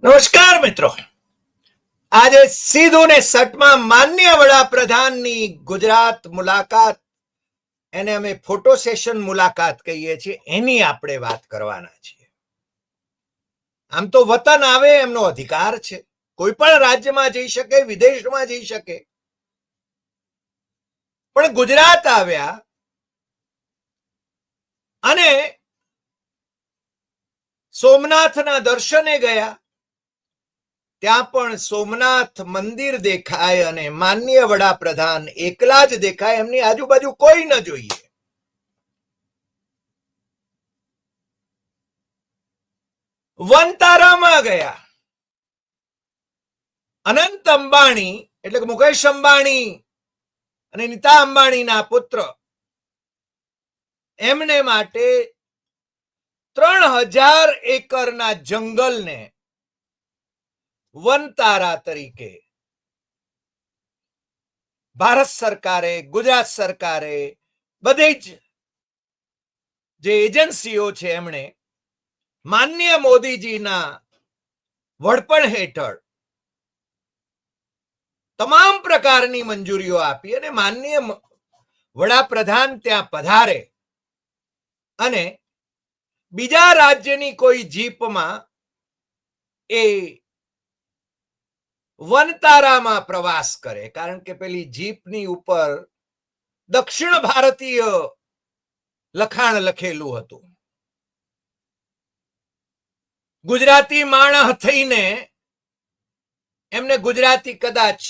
નમસ્કાર મિત્રો, આજે સીધું ને સટમાં માન્ય વડાપ્રધાનની ગુજરાત મુલાકાત, એને અમે ફોટો સેશન મુલાકાત કહીએ છીએ, એની આપણે વાત કરવાના છીએ. આમ તો વતન આવે એમનો અધિકાર છે, કોઈ પણ રાજ્યમાં જઈ શકે, વિદેશમાં જઈ શકે, પણ ગુજરાત આવ્યા અને સોમનાથના દર્શને ગયા. ત્યાં પણ સોમનાથ મંદિર દેખાય અને માનનીય વડાપ્રધાન એકલા જ દેખાય, એમની આજુબાજુ કોઈ ન જોઈએ. વનતારામાં ગયા. અનંત અંબાણી એટલે કે મુકેશ અંબાણી અને નીતા અંબાણીના પુત્ર, એમને માટે 3000 એકરના જંગલને વનતારા તરીકે ભારત સરકારે, ગુજરાત સરકારે, બધી જ જે એજન્સીઓ છે એમણે માનનીય મોદીજીના વડપણ હેઠળ તમામ પ્રકારની મંજૂરીઓ આપી અને માનનીય વડાપ્રધાન ત્યાં પધારે અને બીજા રાજ્યની કોઈ જીપમાં એ વનતારામાં પ્રવાસ કરે, કારણ કે પેલી જીપની ઉપર દક્ષિણ ભારતીય લખાણ લખેલું હતું. ગુજરાતી માણસ થઈને એમને ગુજરાતી કદાચ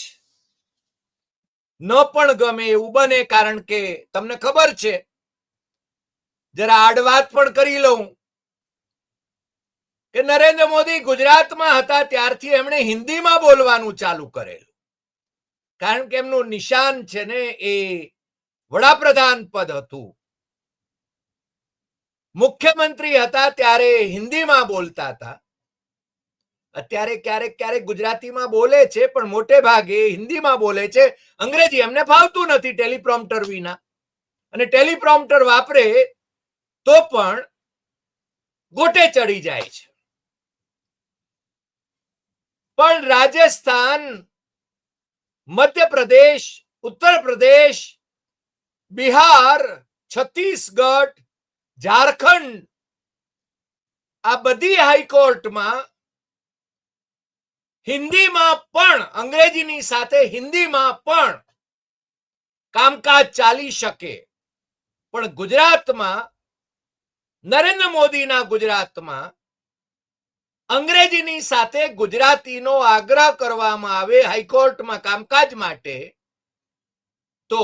ન પણ ગમે એવું બને, કારણ કે તમને ખબર છે, જરા આડવાત પણ કરી લઉં કે નરેન્દ્ર મોદી ગુજરાતમાં હતા ત્યારથી એમણે હિન્દીમાં બોલવાનું ચાલુ કરેલું, કારણ કે એમનું નિશાન છે ને એ વડાપ્રધાન પદ હતું. મુખ્યમંત્રી હતા ત્યારે હિન્દીમાં બોલતા હતા. અત્યારે ક્યારેક ક્યારેક ગુજરાતીમાં બોલે છે, પણ મોટે ભાગે હિન્દીમાં બોલે છે. અંગ્રેજી એમને ફાવતું નથી ટેલિપ્રોમ્પ્ટર વિના, અને ટેલિપ્રોમ્પ્ટર વાપરે તો પણ ગોટે ચડી જાય છે. પણ રાજસ્થાન, મધ્યપ્રદેશ, ઉત્તર પ્રદેશ, બિહાર, છત્તીસગઢ, ઝારખંડ, આ બધી હાઈકોર્ટમાં હિન્દીમાં પણ, અંગ્રેજીની સાથે હિન્દીમાં પણ કામકાજ ચાલી શકે. પણ ગુજરાતમાં, નરેન્દ્ર મોદીના ગુજરાતમાં અંગ્રેજીની સાથે ગુજરાતીનો આગ્રહ કરવામાં આવે હાઈકોર્ટમાં કામકાજ માટે, તો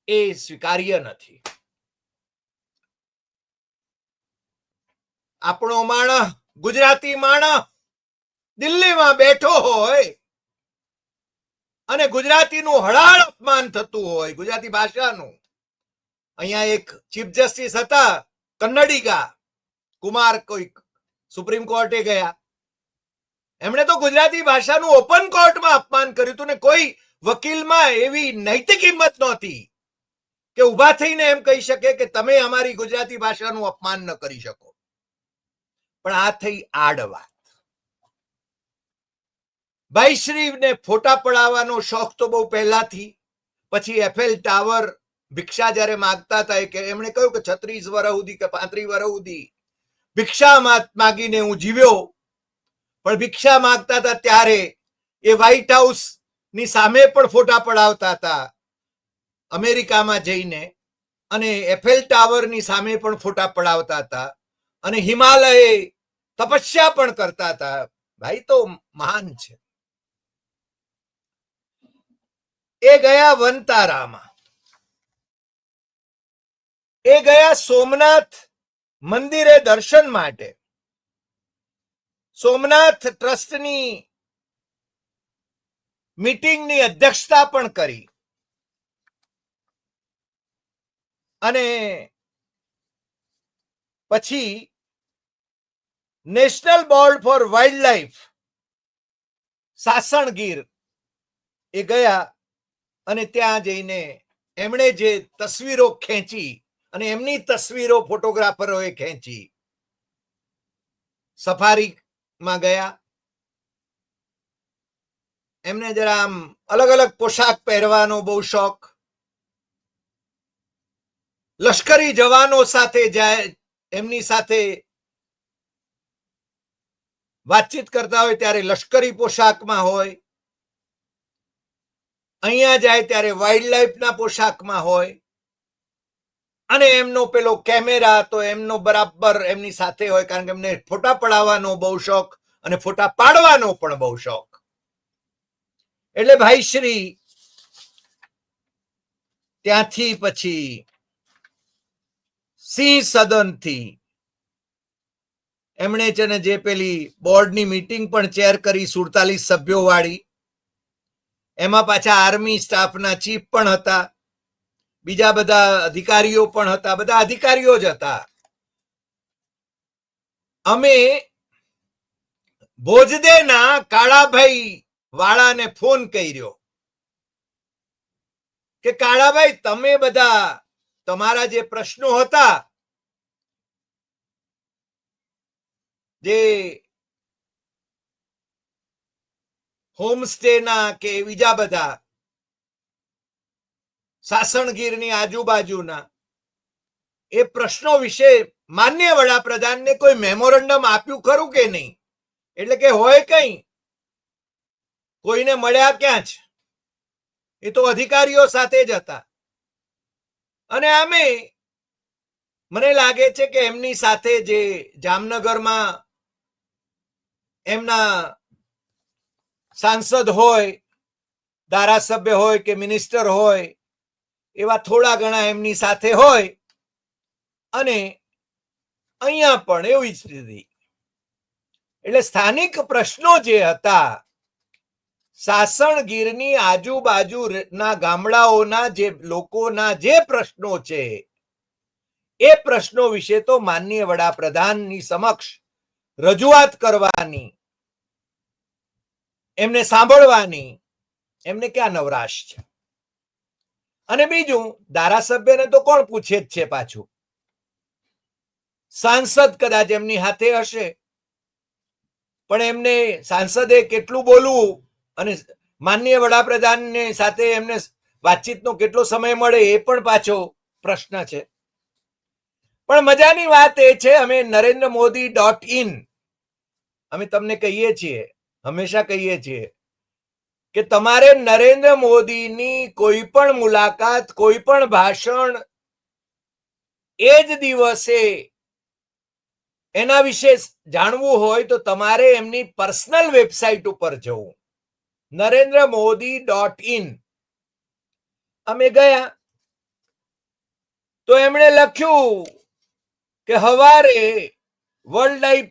એ સ્વીકાર્ય નથી. આપણો માણસ, ગુજરાતી માણસ દિલ્હીમાં બેઠો હોય અને ગુજરાતીનું હળાળ અપમાન થતું હોય, ગુજરાતી ભાષાનું. અહીંયા એક ચીફ જસ્ટિસ હતા કન્નડિગા કુમાર, કોઈક સુપ્રીમ કોર્ટે ગયા, એમણે તો ગુજરાતી ભાષાનું ઓપન કોર્ટમાં અપમાન કર્યું હતું ને કોઈ વકીલમાં એવી નૈતિક હિંમત નહોતી કે ઉભા થઈને એમ કહી શકે કે તમે અમારી ગુજરાતી ભાષાનું અપમાન ન કરી શકો. પણ આ થઈ આડવા. ભાઈશ્રીને ફોટા પડાવવાનો શોખ તો બહુ પહેલાથી. પછી એફએલ ટાવર ભિક્ષા જયારે માંગતા હતા, કે એમણે કહ્યું કે 36 વર્ષ સુધી કે 35 વર્ષ સુધી ભિક્ષા માગીને હું જીવ્યો. પણ ભિક્ષા માંગતા હતા ત્યારે એ વ્હાઈટ હાઉસ ની સામે પણ ફોટા પડાવતા હતા અમેરિકામાં જઈને, અને એફએલ ટાવરની સામે પણ ફોટા પડાવતા હતા, અને હિમાલય તપસ્યા પણ કરતા હતા. ભાઈ તો મહાન છે. એ ગયા વનતારામાં, એ ગયા સોમનાથ મંદિરે દર્શન માટે. સોમનાથ ટ્રસ્ટની મીટિંગની અધ્યક્ષતા પણ કરી, અને પછી national board for wildlife Sasan Gir એ ગયા, અને ત્યાં જઈને એમણે જે તસવીરો ખેંચી, અને એમની તસવીરો ફોટોગ્રાફરોએ ખેંચી. સફારીમાં ગયા, એમને જરા આમ અલગ અલગ પોશાક પહેરવાનો બહુ શોખ. લશ્કરી જવાનો સાથે જાય, એમની સાથે વાતચીત કરતા હોય ત્યારે લશ્કરી પોશાકમાં હોય, અહીંયા જાય ત્યારે વાઇલ્ડ લાઈફના પોશાકમાં હોય, અને એમનો પેલો કેમેરા તો એમનો બરાબર એમની સાથે હોય, કારણ કે એમને ફોટા પડાવવાનો બહુ શોખ અને ફોટા પાડવાનો પણ બહુ શોખ. એટલે ભાઈ શ્રી ત્યાંથી પછી સિંહ સદનથી એમણે છે ને જે પેલી બોર્ડની મીટિંગ પણ ચેર કરી 47 સભ્યો વાળી, એમાં પાછા આર્મી સ્ટાફના ચીફ પણ હતા, બીજા બધા અધિકારીઓ પણ હતા, બધા અધિકારીઓ જ હતા. અમે ભોજદેના કાળાભાઈ વાળાને ફોન કર્યો કે કાળાભાઈ, તમે બધા તમારા જે પ્રશ્નો હતા, જે હોમસ્ટેના કે બીજા બધા સાસણગીરની આજુબાજુના એ પ્રશ્નો વિશે માન્ય વડાપ્રધાનને કોઈ મેમોરેન્ડમ આપ્યું ખરું કે નહીં? એટલે કે હોય કઈ, કોઈને મળ્યા ક્યાં છે? એ તો અધિકારીઓ સાથે જ હતા. અને આમે મને લાગે છે કે એમની સાથે જે જામનગરમાં એમના સાંસદ હોય, ધારાસભ્ય હોય કે મિનિસ્ટર હોય, એવા થોડા ઘણા એમની સાથે હોય, અને અહીંયા પણ એવી સ્થિતિ. એટલે સ્થાનિક પ્રશ્નો જે હતા, સાસણગીરની આજુબાજુના ગામડાઓના જે લોકોના જે પ્રશ્નો છે, એ પ્રશ્નો વિશે તો માનનીય વડાપ્રધાનની સમક્ષ રજૂઆત કરવાની, એમને સાંભળવાની એમને ક્યાં નવરાશ છે. અને બીજું, ધારાસભ્યને તો કોણ પૂછે જ છે પાછું, સાંસદ કદાચ એમની હાથે હશે, પણ એમને સાંસદે કેટલું બોલવું અને માનનીય વડાપ્રધાનને સાથે એમને વાતચીતનો કેટલો સમય મળે એ પણ પાછો પ્રશ્ન છે. પણ મજાની વાત એ છે, અમે NarendraModi.in અમે તમને કહીએ છીએ, હંમેશા કહીએ છીએ કે તમારે નરેન્દ્ર મોદીની કોઈ પણ મુલાકાત, કોઈ પણ ભાષણ એ જ દિવસે એના વિશે જાણવું હોય તો તમારે એમની પર્સનલ વેબસાઇટ ઉપર જવું, NarendraModi.in. અમે ગયા તો એમણે લખ્યું કે હવારે વર્લ્ડ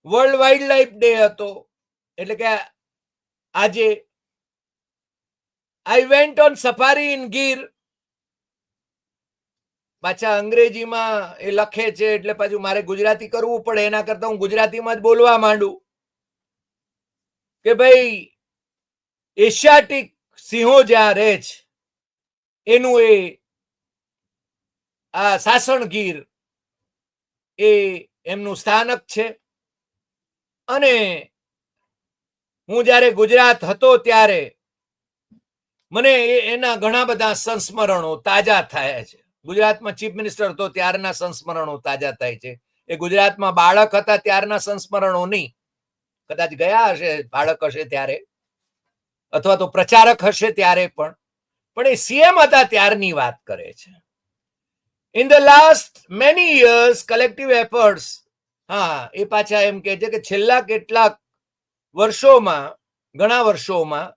વાઇલ્ડ લાઈફ ડે હતો, એટલે કે આજે I went on safari in Gir. પાછા અંગ્રેજીમાં એ લખે છે એટલે પાછું મારે ગુજરાતી કરવું પડે, એના કરતા હું ગુજરાતીમાં જ બોલવા માંડું કે ભાઈ એશિયાટિક સિંહો જ્યાં રહે છે એનું એ આ સાસણગીર એ એમનું સ્થાનક છે. અને હું જ્યારે ગુજરાત હતો ત્યારે મને એના ઘણા બધા સંસ્મરણો તાજા થયા છે. ગુજરાતમાં ચીફ મિનિસ્ટર હતો ત્યારના સંસ્મરણો તાજા થાય છે. એ ગુજરાતમાં બાળક હતા ત્યારના સંસ્મરણો નહીં, કદાચ ગયા હશે, બાળક હશે ત્યારે, અથવા તો પ્રચારક હશે ત્યારે, પણ એ સીએમ હતા ત્યારની વાત કરે છે. In the last many years collective efforts, હા એ પાછા એમ કે છે કે છેલ્લા કેટલાક વર્ષોમાં, ઘણા વર્ષોમાં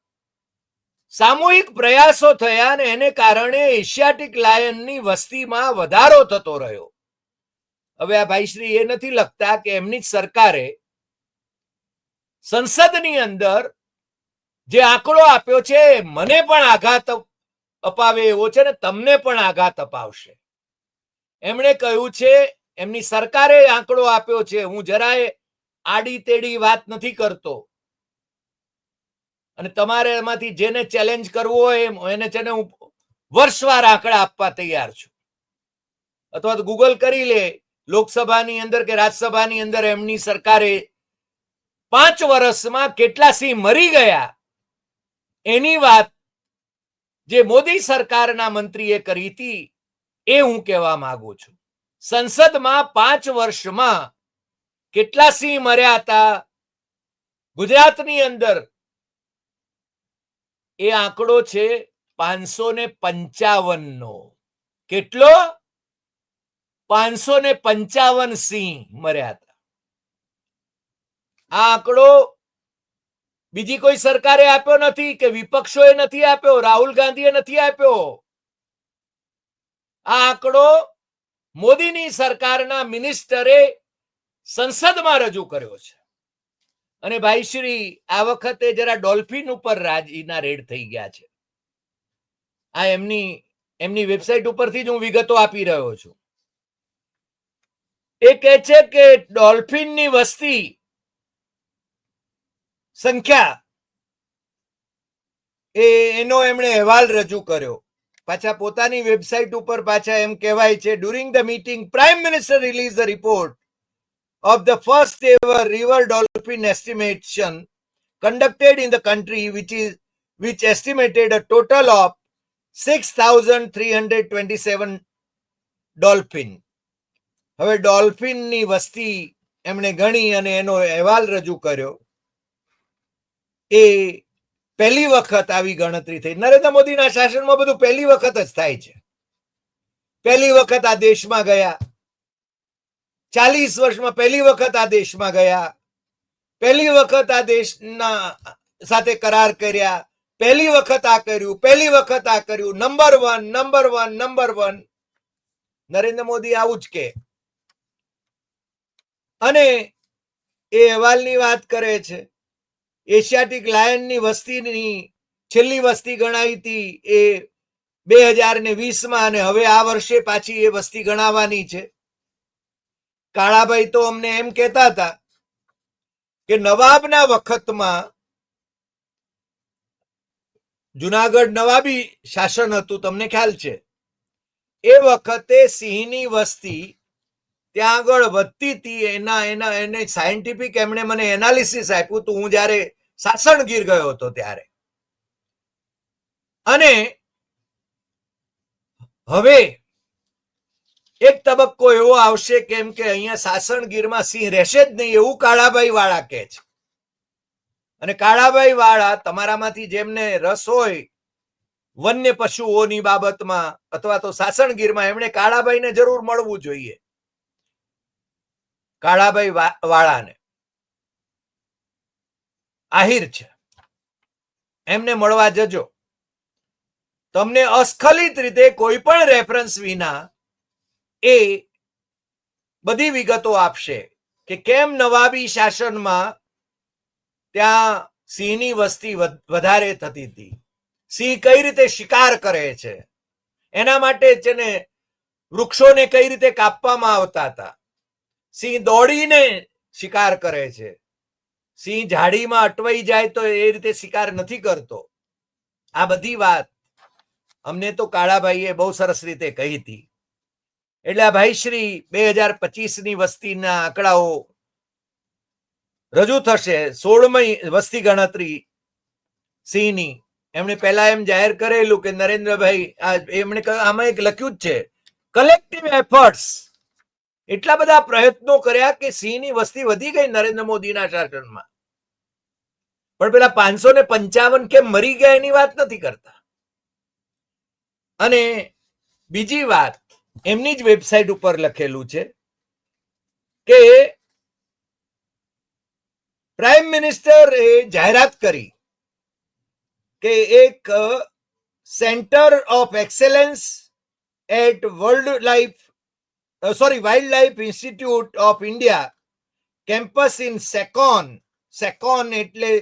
સામૂહિક પ્રયાસો થયા અને એને કારણે એશિયાટિક લાયનની વસ્તીમાં વધારો થતો રહ્યો. હવે આ ભાઈશ્રી એ નથી લખતા કે એમની જ સરકારે સંસદની અંદર જે આંકડો આપ્યો છે મને પણ આઘાત અપાવે એવો છે ને તમને પણ આઘાત અપાવશે. એમણે કહ્યું છે, એમની સરકારે આંકડો આપ્યો છે, હું જરાય આડી તેડી વાત નથી કરતો, અને તમારે એમાંથી જેને ચેલેન્જ કરવો હોય એને છે ને હું વર્ષવાર આંકડા આપવા તૈયાર છું, અથવા તો ગૂગલ કરી લે લોકસભાની અંદર કે રાજ્યસભાની અંદર એમની સરકારે 5 વર્ષમાં કેટલા સિંહ મરી ગયા એની વાત જે મોદી સરકારના મંત્રીએ કરી હતી એ હું કહેવા માંગુ છું. સંસદમાં 5 વર્ષમાં કેટલા સિંહ મર્યા હતા ગુજરાતની અંદર એ આંકડો છે 555 નો. કેટલો? 555 સિંહ મર્યા હતા. આ આંકડો બીજી કોઈ સરકારે આપ્યો નથી કે વિપક્ષોએ નથી આપ્યો, રાહુલ ગાંધીએ નથી આપ્યો. આ આંકડો મોદીની સરકારના મિનિસ્ટરે સંસદમાં રજૂ કર્યો છે. અને ભાઈ શ્રી આ વખતે જરા ડોલ્ફિન ઉપર રાજીના રેડ થઈ ગયા છે. આ એમની વેબસાઇટ ઉપરથી જ હું વિગતો આપી રહ્યો છું. એ કહે છે કે ડોલ્ફિનની વસ્તી સંખ્યા એનો એમણે અહેવાલ રજૂ કર્યો. પાછા પોતાની વેબસાઇટ ઉપર પાછા એમ કહેવાય છે, during the meeting prime minister release the report of the first ever river dolphin estimation conducted in the country, which estimated a total of 6,327 dolphin. હવે ડોલ્ફિનની વસ્તી એમણે ગણી અને એનો અહેવાલ રજૂ કર્યો. એ પહેલી વખત આવી ગણતરી થઈ. નરેન્દ્ર મોદીના શાસનમાં બધું પહેલી વખત જ થાય છે. પહેલી વખત આ દેશમાં ગયા, 40 વર્ષમાં પહેલી વખત આ દેશમાં ગયા, પહેલી વખત આ દેશના સાથે કરાર કર્યા, પહેલી વખત આ કર્યું, પહેલી વખત આ કર્યું. Number one. નરેન્દ્ર મોદી આવું જ કે. અને એ અહેવાલની વાત કરે છે. એશિયાટિક લાયનની વસ્તીની છેલ્લી વસ્તી ગણાવી હતી એ 2020માં અને હવે આ વર્ષે પાછી એ વસ્તી ગણાવવાની છે. કાળાભાઈ તો અમને એમ કહેતા હતા કે નવાબના વખતમાં જુનાગઢ નવાબી શાસન હતું, તમને ખ્યાલ છે. એ વખતે સિંહની વસ્તી ત્યાં આગળ વધતી હતી. એને સાયન્ટિફિક એમણે મને એનાલિસિસ આપ્યું હતું હું જયારે સાસણગીર ગયો હતો ત્યારે. અને હવે એક તબક્કો એવો આવશે કેમ કે અહીંયા સાસણગીરમાં સિંહ રહેશે જ નહીં એવું કાળાભાઈ વાળા કહે છે. અને કાળાભાઈ વાળા તમારામાંથી જેમને રસ હોય વન્ય પશુઓની બાબતમાં અથવા તો સાસણગીરમાં, એમણે કાળાભાઈને જરૂર મળવું જોઈએ. કાળાભાઈ વાળાને આહિર છે, એમને મળવા જજો. તમને અસ્ખલિત રીતે કોઈ પણ રેફરન્સ વિના એ બધી વિગતો આપશે કે કેમ નવાબી શાસનમાં ત્યાં સિંહની વસ્તી વધારે થતી હતી, સિંહ કઈ રીતે શિકાર કરે છે, એના માટે છે ને વૃક્ષોને કઈ રીતે કાપવામાં આવતા હતા, સિંહ દોડીને શિકાર કરે છે, સિંહ ઝાડીમાં અટવાઈ જાય તો એ રીતે શિકાર નથી કરતો. આ બધી વાત અમને તો કાળાભાઈએ બહુ સરસ રીતે કહી હતી. એટલે આ ભાઈ શ્રી 2025ની વસ્તીના આંકડાઓ રજૂ થશે. 16મી વસ્તી ગણતરી સિંહની એમણે પહેલા એમ જાહેર કરેલું કે નરેન્દ્રભાઈ એમણે આમાં એક લખ્યું જ છે, કલેક્ટિવ એફર્ટ્સ. એટલા બધા પ્રયત્નો કર્યા કે સિંહની વસ્તી વધી ગઈ નરેન્દ્ર મોદીના શાસનમાં. પણ પેલા 555 કેમ મરી ગયા એની વાત નથી કરતા. અને બીજી વાત એમની જ વેબસાઇટ ઉપર લખેલું છે કે પ્રાઇમ મિનિસ્ટરે જાહેરાત કરી કે એક centre of excellence at wildlife institute of India campus in SACON એટલે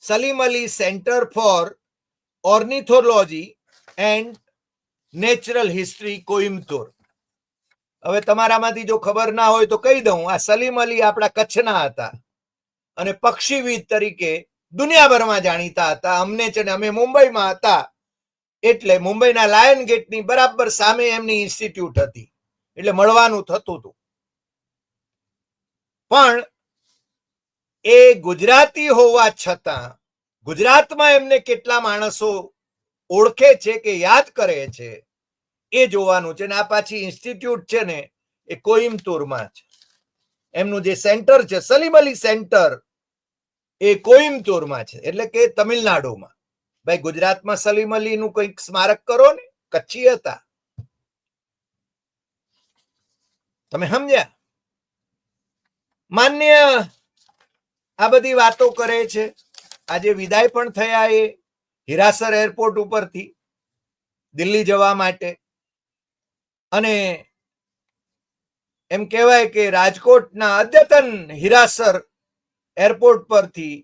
Salim Ali centre for ornithology and natural history, Coimbatore. હવે તમારામાંથી જો ખબર ના હોય તો કહી દઉં, આ સલીમ અલી આપણા કચ્છના હતા અને પક્ષીવિદ તરીકે દુનિયાભરમાં જાણીતા હતા. અમને છે ને અમે મુંબઈમાં હતા એટલે મુંબઈના લાયન ગેટની બરાબર સામે એમની ઇન્સ્ટિટ્યૂટ હતી એટલે મળવાનું થતું હતું. પણ એ ગુજરાતી હોવા છતાં ગુજરાતમાં એમને કેટલા માણસો ઓળખે છે કે યાદ કરે છે એ જોવાનું છે. ને આ પાછી ઇન્સ્ટિટ્યૂટ છે ને એ કોઈમ્બતુરમાં છે. એમનું જે સેન્ટર છે સલીમ અલી સેન્ટર એ કોઈમ્બતુરમાં છે, એટલે કે તમિલનાડુમાં. ભાઈ ગુજરાતમાં સલીમ અલી નું કંઈક સ્મારક કરો ને, કચ્છી હતા, તમે સમજ્યા? માન્ય આ બધી વાતો કરે છે. આજે વિદાય પણ થયા એ હિરાસર એરપોર્ટ ઉપરથી દિલ્હી જવા માટે. અને એમ કહેવાય કે રાજકોટના અદ્યતન હિરાસર એરપોર્ટ પરથી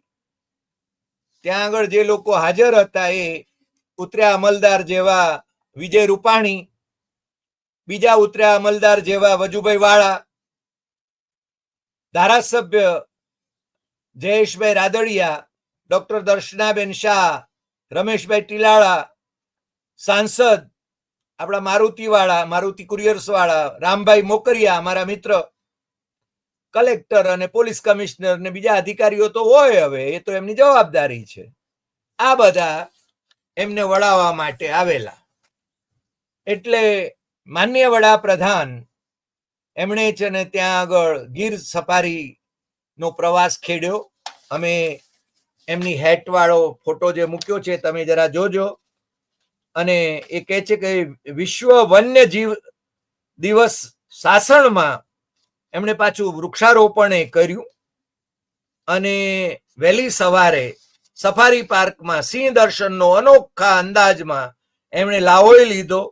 ત્યાં આગળ જે લોકો હાજર હતા એ ઉતર્યા અમલદાર જેવા વિજય રૂપાણી, બીજા ઉતર્યા અમલદાર જેવા વજુભાઈ વાળા, ધારાસભ્ય જયેશભાઈ રાદડિયા, ડોક્ટર દર્શનાબેન શાહ, રમેશભાઈ ટીલાળા, સાંસદ આપણા મારુતિવાળા, મારુતિ કુરિયર્સ વાળા, રામભાઈ મોકરિયા અમારા મિત્ર, કલેક્ટર અને પોલીસ કમિશનર ને બીજા અધિકારીઓ તો હોય, હવે એ તો એમની જવાબદારી છે. આ બધા એમને વળાવવા માટે આવેલા. એટલે માનનીય વડાપ્રધાન એમણે છે ને ત્યાં આગળ ગીર સફારી નો પ્રવાસ ખેડ્યો. અમે એમની હેટ વાળો ફોટો જે મૂક્યો છે તમે જરા જોજો. અને એ કહે છે કે વિશ્વ વન્ય જીવ દિવસ સાસણમાં એમણે પાછું વૃક્ષારોપણ કર્યું. અને વહેલી સવારે સફારી પાર્કમાં સિંહ દર્શનનો અનોખા અંદાજમાં એમણે લાહોય લીધો.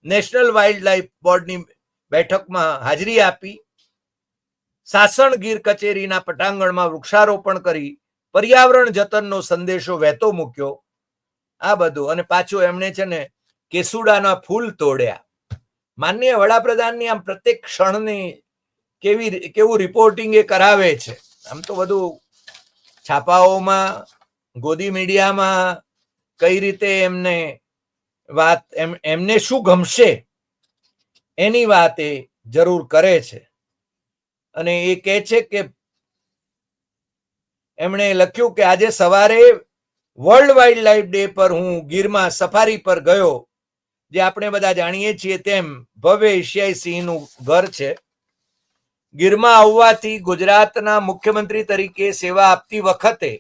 નેશનલ વાઇલ્ડ લાઈફ બોર્ડની બેઠકમાં હાજરી આપી. સાસણ ગીર કચેરીના પટાંગણમાં વૃક્ષારોપણ કરી પર્યાવરણ જતનનો સંદેશો વહેતો મૂક્યો. આ બધું. અને પાછું એમણે છે ને કેસુડાના ફૂલ તોડ્યા. માનનીય વડાપ્રધાનની આમ પ્રત્યેક ક્ષણની કેવું રિપોર્ટિંગ એ કરાવે છે. આમ તો બધું છાપાઓમાં, ગોદી મીડિયામાં કઈ રીતે એમને વાત, એમને શું ગમશે એની વાત એ જરૂર કરે છે. અને એ કહે છે કે એમણે લખ્યું કે આજે સવારે વર્લ્ડ વાઇલ્ડ લાઈફ ડે પર હું ગીરમાં સફારી પર ગયો, જે આપણે બધા જાણીએ છીએ તેમ ભવ્ય એશિયાઈ સિંહનું ઘર છે. ગીરમાં આવવાથી ગુજરાતના મુખ્યમંત્રી તરીકે સેવા આપતી વખતે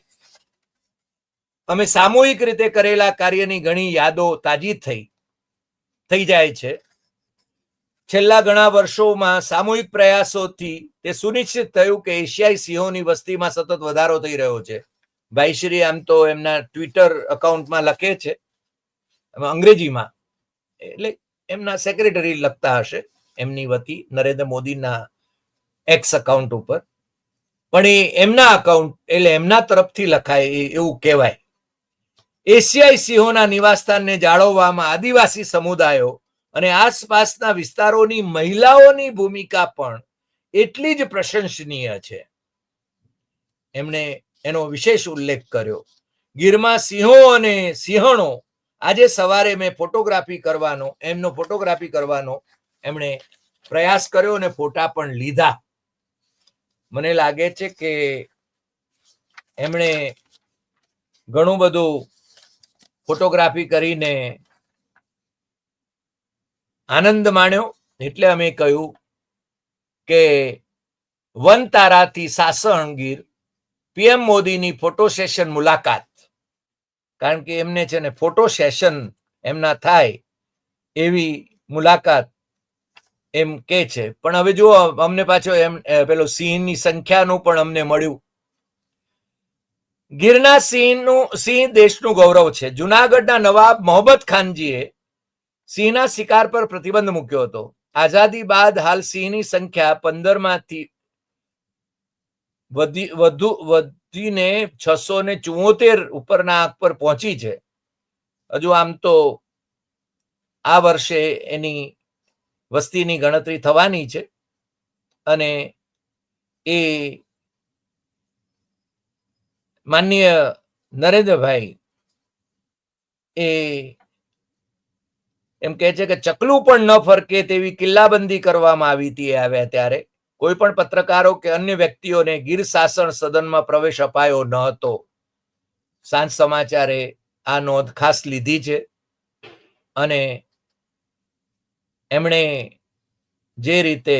અમે સામૂહિક રીતે કરેલા કાર્યની ઘણી યાદો તાજી થઈ જાય છે. છેલ્લા ઘણા વર્ષોમાં સામૂહિક પ્રયાસોથી તે સુનિશ્ચિત થયું કે એશિયાઈ સિંહોની વસ્તીમાં સતત વધારો થઈ રહ્યો છે. ભાઈશ્રી આમ તો એમના ટ્વિટર અકાઉન્ટમાં લખે છે અંગ્રેજીમાં, એટલે એમના સેક્રેટરી લખતા હશે એમની વતી નરેન્દ્ર મોદીના એક્સ અકાઉન્ટ ઉપર, પણ એ એમના અકાઉન્ટ એટલે એમના તરફથી લખાય એવું કહેવાય. એશિયાઈ સિંહોના નિવાસસ્થાનને જાળવવામાં આદિવાસી સમુદાયો અને આસપાસના વિસ્તારોની મહિલાઓની ભૂમિકા પણ એટલી જ પ્રશંસનીય છે. એમણે એનો વિશેષ ઉલ્લેખ કર્યો. ગીરમાં સિંહો અને સિંહણો આજે સવારે મેં એમનો ફોટોગ્રાફી કરવાનો એમણે પ્રયાસ કર્યો અને ફોટા પણ લીધા. મને લાગે છે કે એમણે ઘણું બધું ફોટોગ્રાફી કરીને આનંદ માણ્યો. એટલે અમે કહ્યું કે વન તારાથી સાસણ ગીર પીએમ મોદીની ફોટો સેશન મુલાકાત, કારણ કે એમને છે ને ફોટો સેશન એમના થાય એવી મુલાકાત એમ કે છે. પણ હવે જુઓ, અમને પાછો એમ પેલો સિંહની સંખ્યાનું પણ અમને મળ્યું. ગીરના સિંહ દેશનું ગૌરવ છે. જુનાગઢના નવાબ મોહમ્મદ ખાનજીએ સિંહના શિકાર પર પ્રતિબંધ મૂક્યો હતો. આઝાદી બાદ હાલ સિંહની સંખ્યા 15માંથી વધીને 674 ઉપરના આંક પર પહોંચી છે. હજુ આમ તો આ વર્ષે એની વસ્તીની ગણતરી થવાની છે. અને એ માનનીય નરેન્દ્રભાઈ એ એમ કહે છે કે ચકલું પણ ન ફરકે તેવી કિલ્લાબંધી કરવામાં આવી હતી આવ્યા ત્યારે. કોઈ પણ પત્રકારો કે અન્ય વ્યક્તિઓને ગીર શાસન સદનમાં પ્રવેશ અપાયો ન હતો. સાંજ સમાચારે આ નોંધ ખાસ લીધી છે અને એમણે જે રીતે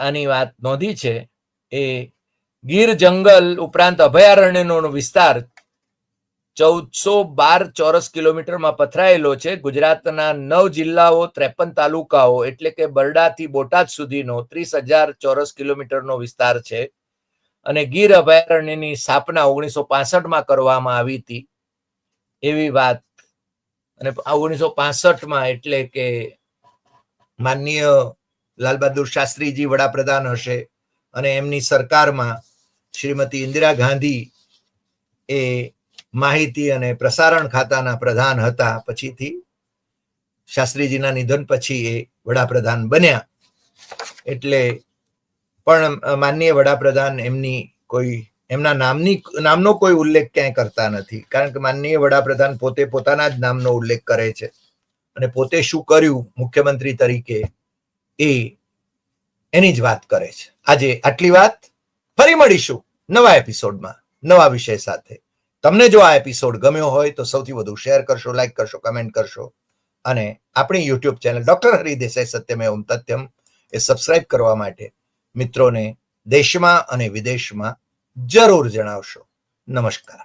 આની વાત નોંધી છે એ ગીર જંગલ ઉપરાંત અભયારણ્યનો વિસ્તાર 1412 ચોરસ કિલોમીટરમાં પથરાયેલો છે. ગુજરાતના 9 જિલ્લાઓ 53 તાલુકાઓ એટલે કે બરડાથી બોટાદ સુધીનો 30,000 ચોરસ કિલોમીટરનો વિસ્તાર છે અને ગીર અભયારણ્યની સ્થાપના 1965માં કરવામાં આવી હતી એવી વાત. અને 1965માં એટલે કે માનનીય લાલ બહાદુર શાસ્ત્રીજી વડાપ્રધાન હશે અને એમની સરકારમાં શ્રીમતી ઇન્દિરા ગાંધી એ માહિતી અને પ્રસારણ ખાતાના પ્રધાન હતા. પછીથી શાસ્ત્રીજીના નિધન પછી એ વડાપ્રધાન બન્યા. એટલે પણ માનનીય વડાપ્રધાન એમના નામનો કોઈ ઉલ્લેખ ક્યાંય કરતા નથી, કારણ કે માનનીય વડાપ્રધાન પોતે પોતાના જ નામનો ઉલ્લેખ કરે છે અને પોતે શું કર્યું મુખ્યમંત્રી તરીકે એની જ વાત કરે છે. આજે આટલી વાત. ફરી મળીશું નવા એપિસોડમાં નવા વિષય સાથે. તમને જો આ એપિસોડ ગમ્યો હોય તો સૌથી વધુ શેર કરશો, લાઈક કરશો, કમેન્ટ કરશો અને આપણી YouTube channel doctor Hari Desai Satyamev Tathyam એ સબસ્ક્રાઇબ કરવા માટે મિત્રોને દેશમાં અને વિદેશમાં જરૂર જણાવશો. નમસ્કાર.